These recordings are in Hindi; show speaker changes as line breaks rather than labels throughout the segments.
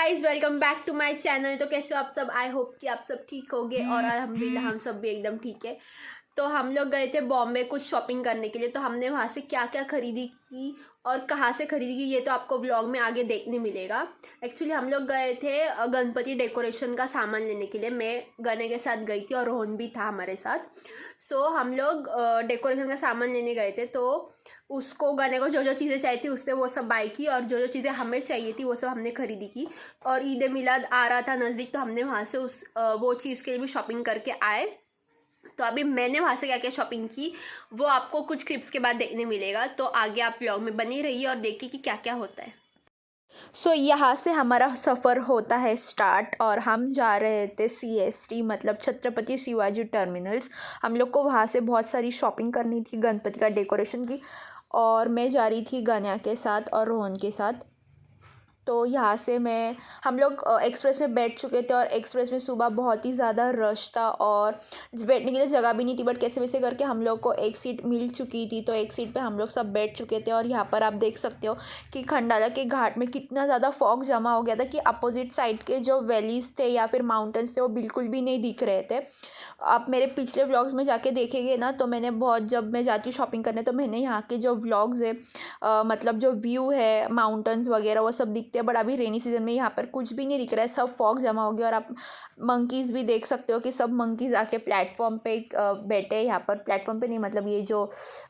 Guys, welcome back to my channel. तो कैसे हो आप सब? आई होप कि आप सब ठीक होगे और अल्हम्दुलिल्लाह हम सब भी एकदम ठीक है। तो हम लोग गए थे बॉम्बे कुछ शॉपिंग करने के लिए। तो हमने वहाँ से क्या क्या खरीदी की और कहाँ से खरीदी की ये तो आपको व्लॉग में आगे देखने मिलेगा। एक्चुअली हम लोग गए थे गणपति डेकोरेशन का सामान लेने के लिए। मैं गने के साथ गई थी और रोहन भी था हमारे साथ। सो हम लोग डेकोरेशन का सामान लेने गए थे। तो उसको गने को जो जो चीज़ें चाहिए थी उससे वो सब बाई की, और जो जो चीज़ें हमें चाहिए थी वो सब हमने खरीदी की। और ईद मिलाद आ रहा था नज़दीक, तो हमने वहाँ से वो चीज़ के लिए भी शॉपिंग करके आए। तो अभी मैंने वहाँ से क्या क्या शॉपिंग की वो आपको कुछ क्लिप्स के बाद देखने मिलेगा। तो आगे आप व्लॉग में बनी रहिए और देखिए कि क्या क्या होता है। यहाँ से हमारा सफ़र होता है स्टार्ट और हम जा रहे थे CST मतलब छत्रपति शिवाजी टर्मिनल्स। हम लोग को वहाँ से बहुत सारी शॉपिंग करनी थी गणपति का डेकोरेशन की, और मैं जा रही थी गन्या के साथ और रोहन के साथ। तो यहाँ से हम लोग एक्सप्रेस में बैठ चुके थे और एक्सप्रेस में सुबह बहुत ही ज़्यादा रश था और बैठने के लिए जगह भी नहीं थी, बट कैसे वैसे करके हम लोग को एक सीट मिल चुकी थी। तो एक सीट पे हम लोग सब बैठ चुके थे और यहाँ पर आप देख सकते हो कि खंडाला के घाट में कितना ज़्यादा फॉग जमा हो गया था कि अपोजिट साइड के जो वैलीज़ थे या फिर माउंटेन्स थे वो बिल्कुल भी नहीं दिख रहे थे। आप मेरे पिछले व्लॉग्स में जाके देखेंगे ना, तो मैंने बहुत, जब मैं जाती हूँ शॉपिंग करने तो मैंने यहाँ के जो व्लॉग्स है मतलब जो व्यू है माउंटेन्स वगैरह वो सब दिखते हैं, बट अभी रेनी सीजन में यहाँ पर कुछ भी नहीं दिख रहा है, सब फॉग जमा हो गया। और आप मंकीज़ भी देख सकते हो कि सब मंकीज़ आके प्लेटफॉर्म पे बैठे हैं। यहाँ पर प्लेटफॉर्म पे नहीं, मतलब ये जो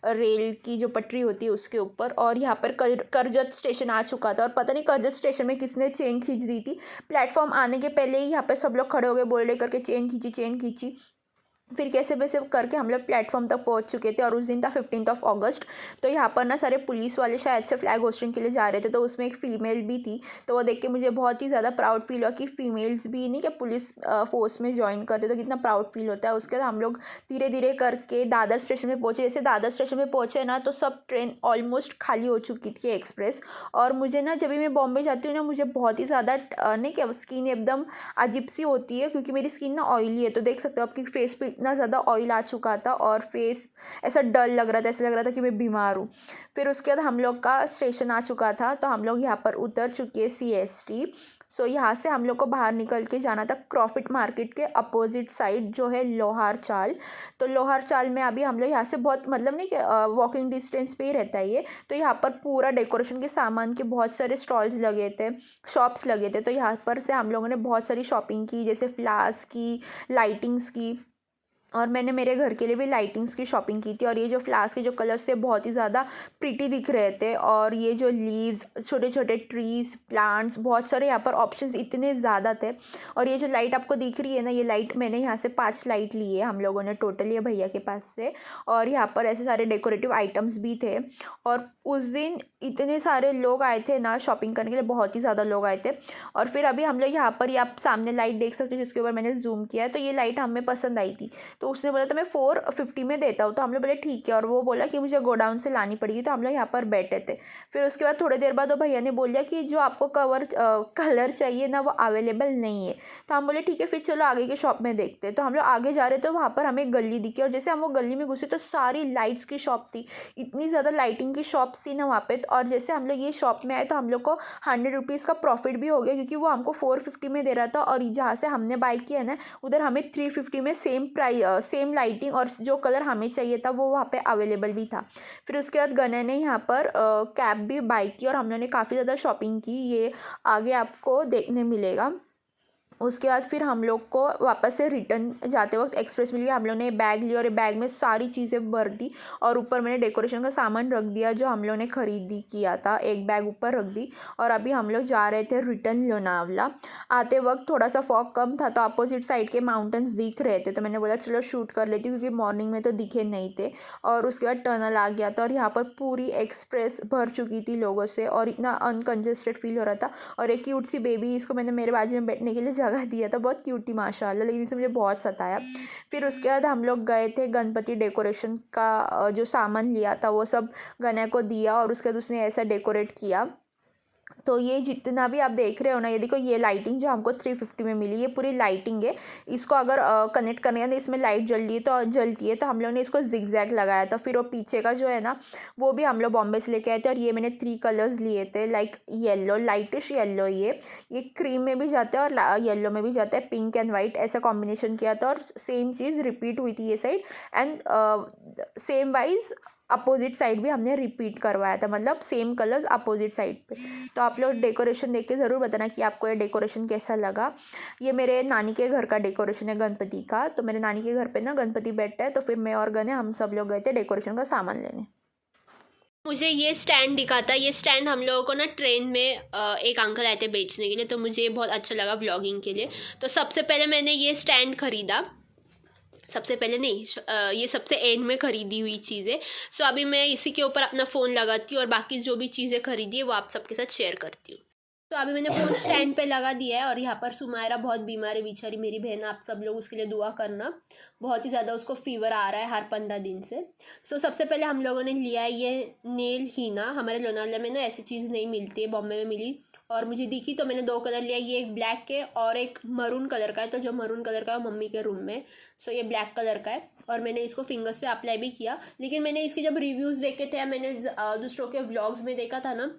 रेल की जो पटरी होती है उसके ऊपर। और यहाँ पर करजत स्टेशन आ चुका था और पता नहीं करजत स्टेशन में किसने चेन खींच दी थी। प्लेटफॉर्म आने के पहले ही यहाँ पर सब लोग खड़े हो गए, बोल रहे करके चेन खींची चेन खींची। फिर कैसे वैसे करके हम लोग प्लेटफॉर्म तक पहुंच चुके थे और उस दिन था 15 अगस्त। तो यहाँ पर ना सारे पुलिस वाले शायद से फ्लैग होस्टिंग के लिए जा रहे थे, तो उसमें एक फ़ीमेल भी थी। तो वो देख के मुझे बहुत ही ज़्यादा प्राउड फील हुआ कि फ़ीमेल्स भी नहीं क्या पुलिस फोर्स में ज्वाइन करते, तो कितना प्राउड फील होता है। उसके बाद हम लोग धीरे धीरे करके दादर स्टेशन में पहुँचे। जैसे दादर स्टेशन में पहुँचे ना तो सब ट्रेन ऑलमोस्ट खाली हो चुकी थी एक्सप्रेस। और मुझे ना जब भी मैं बॉम्बे जाती हूँ ना मुझे बहुत ही ज़्यादा नहीं क्या स्किन एकदम अजीब सी होती है, क्योंकि मेरी स्किन ना ऑयली है। तो देख सकते हो आपकी फेस पे इतना ज़्यादा ऑयल आ चुका था और फेस ऐसा डल लग रहा था, ऐसा लग रहा था कि मैं बीमार हूँ। फिर उसके बाद हम लोग का स्टेशन आ चुका था, तो हम लोग यहाँ पर उतर चुके CST। यहाँ से हम लोग को बाहर निकल के जाना था क्रॉफिट मार्केट के अपोजिट साइड जो है लोहार चाल। तो लोहार चाल में अभी हम लोग यहाँ से बहुत, मतलब नहीं कि वॉकिंग डिस्टेंस पे ही रहता है ये। तो यहाँ पर पूरा डेकोरेशन के सामान के बहुत सारे स्टॉल्स लगे थे, शॉप्स लगे थे। तो यहाँ पर से हम लोगों ने बहुत सारी शॉपिंग की, जैसे फ्लावर्स की, लाइटिंग्स की, और मैंने मेरे घर के लिए भी लाइटिंग्स की शॉपिंग की थी। और ये जो फ्लावर्स के जो कलर्स थे बहुत ही ज़्यादा प्रिटी दिख रहे थे। और ये जो लीव्स, छोटे छोटे ट्रीज़, प्लांट्स, बहुत सारे यहाँ पर ऑप्शंस इतने ज़्यादा थे। और ये जो लाइट आपको दिख रही है ना, ये लाइट मैंने यहाँ से 5 लाइट ली है हम लोगों ने टोटल, ये भैया के पास से। और यहाँ पर ऐसे सारे डेकोरेटिव आइटम्स भी थे। और उस दिन इतने सारे लोग आए थे ना शॉपिंग करने के लिए, बहुत ही ज़्यादा लोग आए थे। और फिर अभी हम लोग यहाँ पर, ये आप सामने लाइट देख सकते हो जिसके ऊपर मैंने जूम किया है, तो ये लाइट हमें पसंद आई थी। तो उसने बोला था मैं 450 में देता हूँ, तो हम लोग बोले ठीक है। और वो बोला कि मुझे गोडाउन से लानी पड़ेगी, तो हम लोग यहाँ पर बैठे थे। फिर उसके बाद थोड़ी देर बाद वो भैया ने बोल दिया कि जो आपको कलर चाहिए ना वो अवेलेबल नहीं है। तो हम बोले ठीक है, फिर चलो आगे के शॉप में देखते हैं। तो हम लोग आगे जा रहे थे, वहाँ पर हमें गली दिखी, और जैसे हम वो गली में घुसे तो सारी लाइट्स की शॉप थी, इतनी ज़्यादा लाइटिंग की शॉप्स थी ना वहाँ पे। और जैसे हम लोग ये शॉप में आए तो हम लोग को 100 रुपीज़ का प्रॉफिट भी हो गया, क्योंकि वो हमको 450 में दे रहा था और जहाँ से हमने बाई किया ना उधर हमें 350 में सेम प्राइस, सेम लाइटिंग और जो कलर हमें चाहिए था वो वहाँ पे अवेलेबल भी था। फिर उसके बाद गने ने यहाँ पर कैब भी बाई की और हम लोगों ने काफ़ी ज़्यादा शॉपिंग की, ये आगे आपको देखने मिलेगा। उसके बाद फिर हम लोग को वापस से रिटर्न जाते वक्त एक्सप्रेस मिल गया। हम लोग ने बैग लिया और बैग में सारी चीज़ें भर दी, और ऊपर मैंने डेकोरेशन का सामान रख दिया जो हम लोग ने खरीदी किया था, एक बैग ऊपर रख दी। और अभी हम लोग जा रहे थे रिटर्न लोनावला। आते वक्त थोड़ा सा फॉग कम था, तो अपोजिट साइड के माउंटेन्स दिख रहे थे, तो मैंने बोला चलो शूट कर लेती हूँ, क्योंकि मॉर्निंग में तो दिखे नहीं थे। और उसके बाद टनल आ गया था और यहाँ पर पूरी एक्सप्रेस भर चुकी थी लोगों से और इतना अनकंजेस्टेड फील हो रहा था। और एक क्यूट सी बेबी, इसको मैंने मेरे बाजू में बैठने के लिए जगह दिया था, बहुत क्यूट थी माशाल्लाह, लेकिन इसे मुझे बहुत सताया। फिर उसके बाद हम लोग गए थे गणपति डेकोरेशन का जो सामान लिया था वो सब गने को दिया, और उसके बाद उसने ऐसा डेकोरेट किया।
तो ये जितना भी आप देख रहे हो ना, ये देखो, ये लाइटिंग जो हमको 350 में मिली, ये पूरी लाइटिंग है। इसको अगर कनेक्ट करने का, इसमें लाइट जलती है तो हम लोग ने इसको जिगजैग लगाया था। फिर वो पीछे का जो है ना, वो भी हम लोग बॉम्बे से लेके आए थे। और ये मैंने 3 कलर्स लिए थे, लाइक येलो, लाइटिश येलो, ये क्रीम में भी जाता है और येलो में भी जाता है, पिंक एंड वाइट ऐसा कॉम्बिनेशन किया था। और सेम चीज़ रिपीट हुई थी ये side, and same wise opposite side भी हमने रिपीट करवाया था, मतलब सेम कलर्स अपोजिट साइड पे। तो आप लोग डेकोरेशन देख के ज़रूर बताना कि आपको ये डेकोरेशन कैसा लगा। ये मेरे नानी के घर का डेकोरेशन है गणपति का। तो मेरे नानी के घर पे ना गणपति बैठता है, तो फिर मैं और गने हम सब लोग गए थे डेकोरेशन का सामान लेने।
मुझे ये स्टैंड दिखा था। ये स्टैंड हम लोगों को ना ट्रेन में एक अंकल आए थे बेचने के लिए, तो मुझे ये बहुत अच्छा लगा व्लॉगिंग के लिए। तो सबसे पहले मैंने ये स्टैंड ख़रीदा, सबसे पहले नहीं, ये सबसे एंड में ख़रीदी हुई चीज़ें। सो अभी मैं इसी के ऊपर अपना फ़ोन लगाती हूँ और बाकी जो भी चीज़ें ख़रीदी है वो आप सबके साथ शेयर करती हूँ। तो अभी मैंने फ़ोन स्टैंड पे लगा दिया है। और यहाँ पर सुमायरा बहुत बीमार है बेचारी, मेरी बहन, आप सब लोग उसके लिए दुआ करना। बहुत ही ज़्यादा उसको फ़ीवर आ रहा है हर 15 दिन से। सो सबसे पहले हम लोगों ने लिया है ये नेल हीना। हमारे लोनावला में ना ऐसी चीज़ नहीं मिलती है, बॉम्बे में मिली और मुझे दिखी तो मैंने 2 कलर लिया। ये एक ब्लैक के और एक मरून कलर का है। तो जो मरून कलर का है वो मम्मी के रूम में, सो ये ब्लैक कलर का है। और मैंने इसको फिंगर्स पे अप्लाई भी किया। लेकिन मैंने इसके जब रिव्यूज़ देखे थे, मैंने दूसरों के व्लॉग्स में देखा था ना,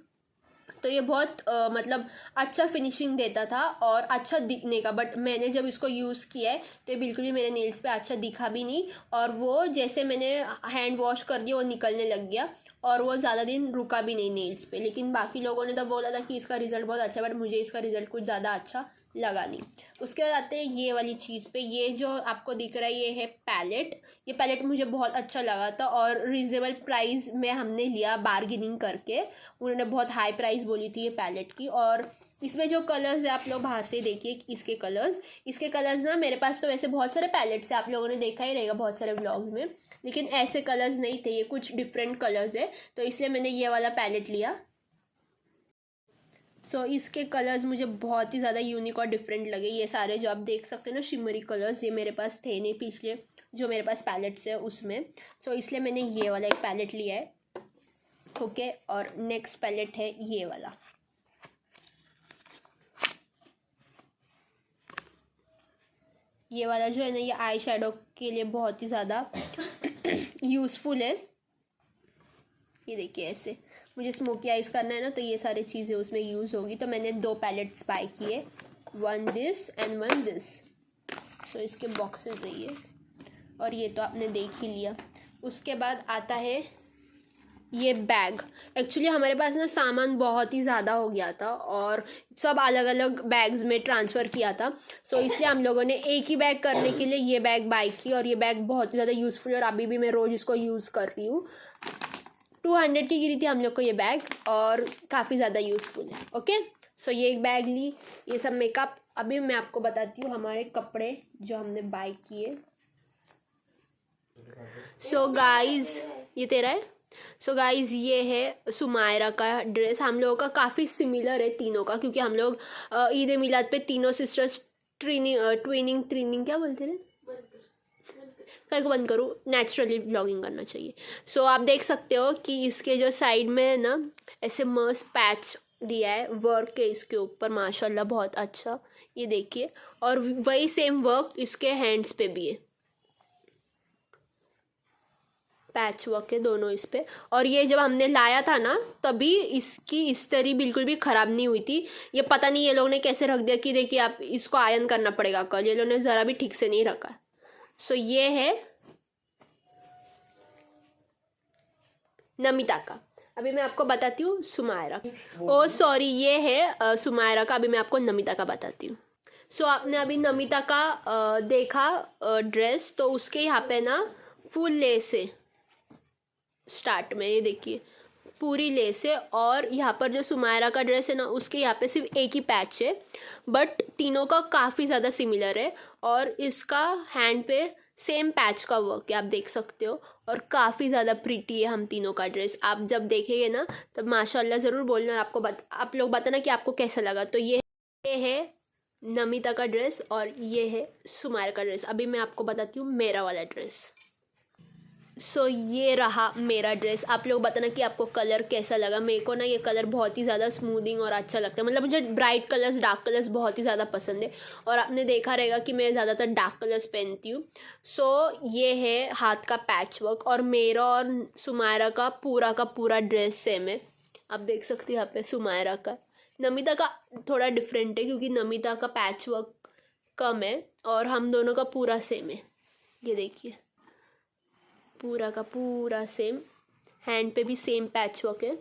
तो ये बहुत मतलब अच्छा फिनिशिंग देता था और अच्छा दिखने का। बट मैंने जब इसको यूज़ किया है तो ये बिल्कुल भी मेरे नेल्स पे अच्छा दिखा भी नहीं। और वो जैसे मैंने हैंड वॉश कर दिया वो निकलने लग गया और वो ज़्यादा दिन रुका भी नहीं नेल्स पे। लेकिन बाकी लोगों ने तो बोला था कि इसका रिज़ल्ट बहुत अच्छा है, बट मुझे इसका रिज़ल्ट कुछ ज़्यादा अच्छा लगा नहीं। उसके बाद आते हैं ये वाली चीज़ पे। ये जो आपको दिख रहा है ये है पैलेट। ये पैलेट मुझे बहुत अच्छा लगा था और रिजनेबल प्राइस में हमने लिया, बार्गेनिंग करके। उन्होंने बहुत हाई प्राइस बोली थी ये पैलेट की। और इसमें जो कलर्स है आप लोग बाहर से देखिए, इसके कलर्स ना, मेरे पास तो वैसे बहुत सारे पैलेट्स है, आप लोगों ने देखा ही रहेगा बहुत सारे व्लॉग्स में, लेकिन ऐसे कलर्स नहीं थे, ये कुछ डिफरेंट कलर्स है। तो इसलिए मैंने ये वाला पैलेट लिया। सो इसके कलर्स मुझे बहुत ही ज़्यादा यूनिक और डिफरेंट लगे। ये सारे जो आप देख सकते हो ना शिमरी कलर्स, ये मेरे पास थे नहीं पिछले जो मेरे पास पैलेट्स है उसमें। सो इसलिए मैंने ये वाला एक पैलेट लिया है। ओके, और नेक्स्ट पैलेट है ये वाला। ये वाला जो है ना, ये आई शेडो के लिए बहुत ही ज़्यादा यूज़फुल है। ये देखिए ऐसे मुझे स्मोकी आइज करना है ना, तो ये सारी चीज़ें उसमें यूज़ होगी। तो मैंने 2 पैलेट्स बाय किए, 1 दिस एंड 1 दिस। सो इसके बॉक्सेस है ये, और ये तो आपने देख ही लिया। उसके बाद आता है ये बैग। एक्चुअली हमारे पास ना सामान बहुत ही ज़्यादा हो गया था और सब अलग अलग बैग्स में ट्रांसफ़र किया था। सो इसलिए हम लोगों ने एक ही बैग करने के लिए ये बैग बाय की, और ये बैग बहुत ही ज़्यादा यूज़फुल है और अभी भी मैं रोज़ इसको यूज़ कर रही हूँ। 200 की गिरी थी हम लोग को ये बैग और काफ़ी ज़्यादा यूज़फुल है। ओके, सो ये एक बैग ली, ये सब मेकअप। अभी मैं आपको बताती हूँ हमारे कपड़े जो हमने बाय किए। सो गाइज़, ये तेरा है। सो गाइज़, ये है सुमायरा का ड्रेस। हम लोगों का काफ़ी सिमिलर है तीनों का, क्योंकि हम लोग ईद मिलाद पे तीनों सिस्टर्स ट्विनिंग क्या बोलते हैं, कल को बंद करूँ, नेचुरली ब्लॉगिंग करना चाहिए। सो आप देख सकते हो कि इसके जो साइड में है ना, ऐसे मस्त पैच दिया है, वर्क है इसके ऊपर माशाल्लाह बहुत अच्छा, ये देखिए। और वही सेम वर्क इसके हैंड्स पे भी है, पैच वर्क है दोनों इस पे। और ये जब हमने लाया था ना, तभी इसकी इस्त्री बिल्कुल भी ख़राब नहीं हुई थी। ये पता नहीं ये लोग ने कैसे रख दिया कि देखिए आप इसको आयरन करना पड़ेगा कल, ये लोग ने ज़रा भी ठीक से नहीं रखा। सो ये है नमिता का। अभी मैं आपको बताती हूँ सुमायरा। ओ सॉरी, ये है सुमायरा का। अभी मैं आपको नमिता का बताती हूँ। सो आपने अभी नमिता का देखा ड्रेस, तो उसके यहाँ पे ना फुल लेस है स्टार्ट में, ये देखिए पूरी लेस है। और यहाँ पर जो सुमायरा का ड्रेस है ना, उसके यहाँ पे सिर्फ एक ही पैच है, बट तीनों का काफ़ी ज़्यादा सिमिलर है। और इसका हैंड पे सेम पैच का वर्क है, आप देख सकते हो। और काफ़ी ज़्यादा प्रीटी है हम तीनों का ड्रेस। आप जब देखेंगे ना तब माशाल्लाह ज़रूर बोलना, और आप लोग बताना कि आपको कैसा लगा। तो ये है नमिता का ड्रेस और ये है सुमायरा का ड्रेस। अभी मैं आपको बताती हूँ मेरा वाला ड्रेस। सो ये रहा मेरा ड्रेस। आप लोग बताना कि आपको कलर कैसा लगा। मेरे को ना ये कलर बहुत ही ज़्यादा स्मूदिंग और अच्छा लगता है, मतलब मुझे ब्राइट कलर्स डार्क कलर्स बहुत ही ज़्यादा पसंद है, और आपने देखा रहेगा कि मैं ज़्यादातर डार्क कलर्स पहनती हूँ। सो ये है हाथ का पैच वर्क, और मेरा और सुमायरा का पूरा ड्रेस सेम है। आप देख सकते हो यहाँ पे सुमायरा का। नमिता का थोड़ा डिफरेंट है क्योंकि नमिता का पैच वर्क कम है, और हम दोनों का पूरा सेम है। ये देखिए पूरा का पूरा सेम, हैंड पे भी सेम पैच वर्क है।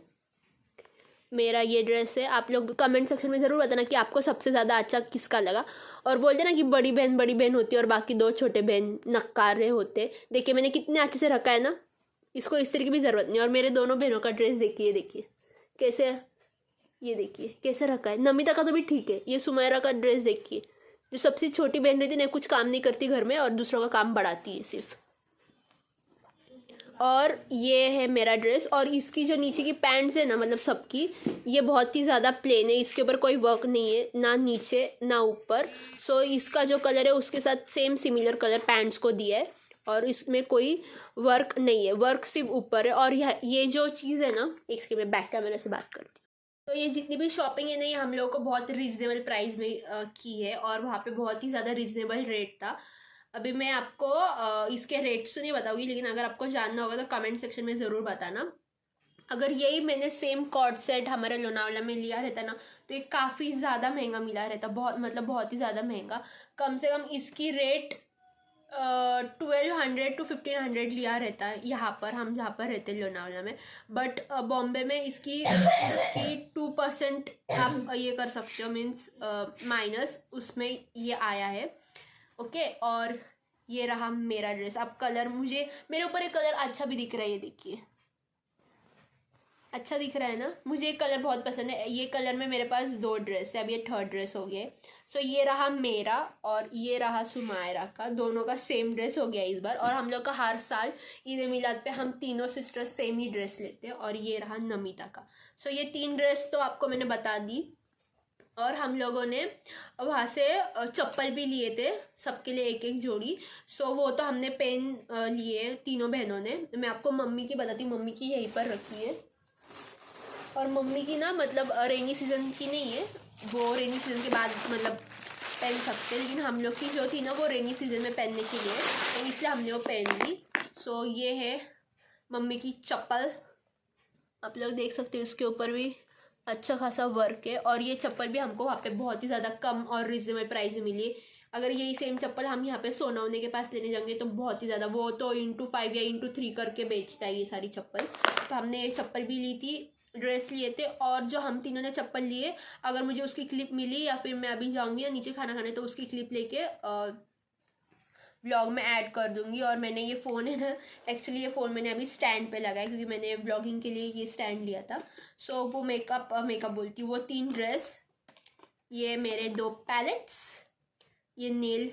मेरा ये ड्रेस है। आप लोग कमेंट सेक्शन में ज़रूर बताना कि आपको सबसे ज़्यादा अच्छा किसका लगा, और बोल देना कि बड़ी बहन होती है और बाकी दो छोटे बहन नक्कारे होते। देखिए मैंने कितने अच्छे से रखा है ना, इसको इस तरह की भी ज़रूरत नहीं। और मेरे दोनों बहनों का ड्रेस देखिए कैसे, ये देखिए कैसे रखा है। नमिता का तो भी ठीक है। ये सुमायरा का ड्रेस देखिए, जो सबसे छोटी बहन रहती है ना, कुछ काम नहीं करती घर में और दूसरों का काम बढ़ाती है सिर्फ। और ये है मेरा ड्रेस, और इसकी जो नीचे की पैंट्स है ना, मतलब सबकी, ये बहुत ही ज़्यादा प्लेन है। इसके ऊपर कोई वर्क नहीं है, ना नीचे ना ऊपर। सो इसका जो कलर है उसके साथ सेम सिमिलर कलर पैंट्स को दिया है, और इसमें कोई वर्क नहीं है, वर्क सिर्फ ऊपर है। और ये जो चीज़ है ना, एक सेकंड में बैक कैमरा से बात करती हूँ। तो ये जितनी भी शॉपिंग है ना, ये हम लोगों को बहुत रीज़नेबल प्राइस में की है, और वहाँ पे बहुत ही ज़्यादा रीज़नेबल रेट था। अभी मैं आपको इसके रेट्स तो नहीं बताऊंगी, लेकिन अगर आपको जानना होगा तो कमेंट सेक्शन में ज़रूर बताना। अगर यही मैंने सेम कॉर्ड सेट हमारे लोनावला में लिया रहता ना, तो ये काफ़ी ज़्यादा महंगा मिला रहता, बहुत ही ज़्यादा महंगा। कम से कम इसकी रेट 1200 to 1500 लिया रहता है यहाँ पर, हम जहाँ पर रहते हैं लोनावला में। बट बॉम्बे में इसकी 2% आप ये कर सकते हो, मीन्स माइनस उसमें ये आया है। ओके, और ये रहा मेरा ड्रेस। अब कलर, मुझे मेरे ऊपर एक कलर अच्छा भी दिख रहा है, ये देखिए अच्छा दिख रहा है ना। मुझे एक कलर बहुत पसंद है। ये कलर में मेरे पास 2 ड्रेस है, अब ये 3rd ड्रेस हो गया। सो ये रहा मेरा, और ये रहा सुमायरा का। दोनों का सेम ड्रेस हो गया इस बार। और हम लोग का हर साल ईद मिलाद पे हम तीनों सिस्टर्स सेम ही ड्रेस लेते हैं। और ये रहा नमिता का। सो ये 3 ड्रेस तो आपको मैंने बता दी। और हम लोगों ने वहाँ से चप्पल भी लिए थे, सबके लिए एक एक जोड़ी। सो वो तो हमने पेन लिए तीनों बहनों ने। मैं आपको मम्मी की बताती हूँ, मम्मी की यहीं पर रखी है। और मम्मी की ना, मतलब रेनी सीज़न की नहीं है, वो रेनी सीज़न के बाद मतलब पहन सकते हैं, लेकिन हम लोग की जो थी ना वो रेनी सीज़न में पहनने के लिए, तो इसलिए हमने वो पहन ली। सो ये है मम्मी की चप्पल, आप लोग देख सकते हो, उसके ऊपर भी अच्छा खासा वर्क है। और ये चप्पल भी हमको वहाँ पे बहुत ही ज़्यादा कम और रिजनेबल प्राइस में मिली। अगर यही सेम चप्पल हम यहाँ पे सोनावने के पास लेने जाएंगे तो बहुत ही ज़्यादा, वो तो × 5 या × 3 करके बेचता है ये सारी चप्पल। तो हमने ये चप्पल भी ली थी, ड्रेस लिए थे। और जो हम तीनों ने चप्पल लिए, अगर मुझे उसकी क्लिप मिली या फिर मैं अभी जाऊँगी या नीचे खाना खाने, तो उसकी क्लिप लेके व्लॉग में ऐड कर दूँगी। और मैंने ये फ़ोन है ना, एक्चुअली ये फ़ोन मैंने अभी स्टैंड पे लगाया क्योंकि मैंने व्लॉगिंग के लिए ये स्टैंड लिया था। सो वो मेकअप बोलती हूँ, वो 3 ड्रेस, ये मेरे 2 पैलेट्स, ये नेल,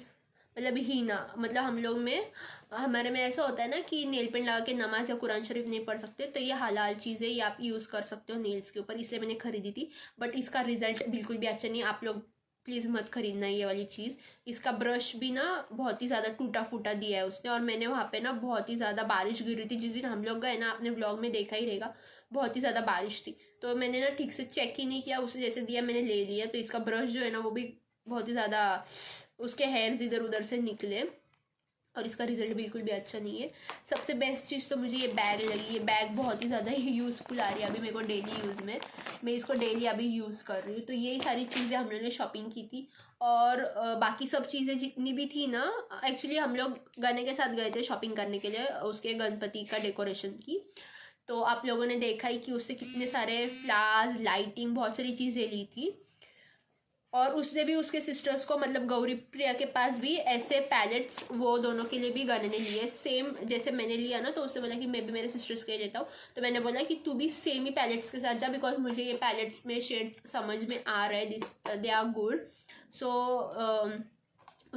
मतलब हीना, मतलब हम लोग में, हमारे में ऐसा होता है ना कि नेल पेंट लगा के नमाज या कुरान शरीफ नहीं पढ़ सकते, तो ये हलाल चीज़ है, ये आप यूज़ कर सकते हो नेल्स के ऊपर, इसलिए मैंने खरीदी थी। बट इसका रिजल्ट बिल्कुल भी अच्छा नहीं है, आप लोग प्लीज़ मत खरीदना ये वाली चीज़। इसका ब्रश भी ना बहुत ही ज़्यादा टूटा फूटा दिया है उसने। और मैंने वहाँ पे ना बहुत ही ज़्यादा बारिश गिर रही थी जिस दिन हम लोग गए ना, आपने व्लॉग में देखा ही रहेगा, बहुत ही ज़्यादा बारिश थी। तो मैंने ना ठीक से चेक ही नहीं किया, उसे जैसे दिया मैंने ले लिया। तो इसका ब्रश जो है ना वो भी बहुत ही ज़्यादा, उसके हेयर्स इधर उधर से निकले, और इसका रिज़ल्ट बिल्कुल भी अच्छा नहीं है। सबसे बेस्ट चीज़ तो मुझे ये बैग लगी। ये बैग बहुत ही ज़्यादा ही यूज़फुल आ रही है अभी मेरे को डेली यूज़ में, मैं इसको डेली अभी यूज़ कर रही हूँ। तो यही सारी चीज़ें हम लोगों ने शॉपिंग की थी। और बाकी सब चीज़ें जितनी भी थी ना, एक्चुअली हम लोग गने के साथ गए थे शॉपिंग करने के लिए, उसके गणपति का डेकोरेशन की। तो आप लोगों ने देखा ही कि उससे कितने सारे फ्लावर्स, लाइटिंग, बहुत सारी चीज़ें ली थी। और उसने भी उसके सिस्टर्स को, मतलब गौरी प्रिया के पास भी ऐसे पैलेट्स, वो दोनों के लिए भी गने ने लिए सेम जैसे मैंने लिया ना। तो उसने बोला कि मैं भी मेरे सिस्टर्स के लिए लेता हूँ। तो मैंने बोला कि तू भी सेम ही पैलेट्स के साथ जा, बिकॉज मुझे ये पैलेट्स में शेड्स समझ में आ रहा है, दे आर गुड। सो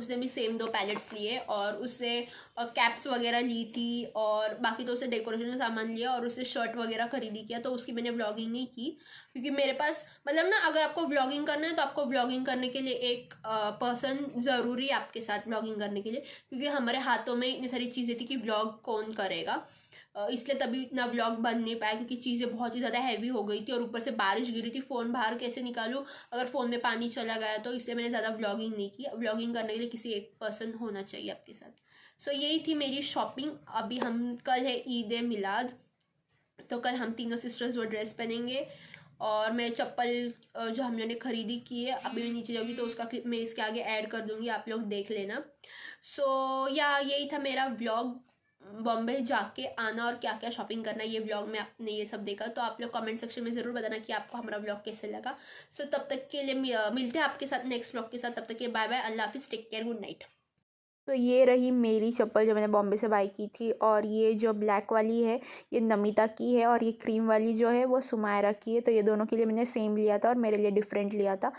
उसने भी सेम 2 पैलेट्स लिए और उसने कैप्स वगैरह ली थी और बाकी तो उसने डेकोरेशन का सामान लिया और उसने शर्ट वगैरह खरीदी किया, तो उसकी मैंने व्लॉगिंग नहीं की क्योंकि मेरे पास मतलब ना, अगर आपको व्लॉगिंग करना है तो आपको व्लॉगिंग करने के लिए एक पर्सन ज़रूरी है आपके साथ व्लॉगिंग करने के लिए, क्योंकि हमारे हाथों में इतनी सारी चीज़ें थी कि व्लॉग कौन करेगा। इसलिए तभी इतना व्लॉग बन नहीं पाया क्योंकि चीज़ें बहुत ही ज़्यादा हैवी हो गई थी और ऊपर से बारिश गिरी थी, फ़ोन बाहर कैसे निकालूँ अगर फ़ोन में पानी चला गया, तो इसलिए मैंने ज़्यादा व्लॉगिंग नहीं की। व्लॉगिंग करने के लिए किसी एक पर्सन होना चाहिए आपके साथ। सो यही थी मेरी शॉपिंग। अभी हम कल है ईद ए मिलाद, तो कल हम तीनों सिस्टर्स वो ड्रेस पहनेंगे और मैं चप्पल जो हम लोगों ने ख़रीदी की है, अभी मैं नीचे जाऊँगी तो उसका क्लिप मैं इसके आगे ऐड कर दूँगी, आप लोग देख लेना। सो या यही था मेरा व्लॉग, बॉम्बे जाके आना और क्या क्या शॉपिंग करना, ये व्लॉग में आपने ये सब देखा। तो आप लोग कमेंट सेक्शन में ज़रूर बताना कि आपको हमारा व्लॉग कैसे लगा। सो तब तक के लिए मिलते हैं आपके साथ नेक्स्ट व्लॉग के साथ। तब तक के बाय बाय, अल्लाह हाफिज़, टेक केयर, गुड नाइट।
तो ये रही मेरी चप्पल जो मैंने बॉम्बे से बाई की थी, और ये जो ब्लैक वाली है ये नमिता की है, और ये क्रीम वाली जो है वो सुमायरा की है। तो ये दोनों के लिए मैंने सेम लिया था और मेरे लिए डिफरेंट लिया था।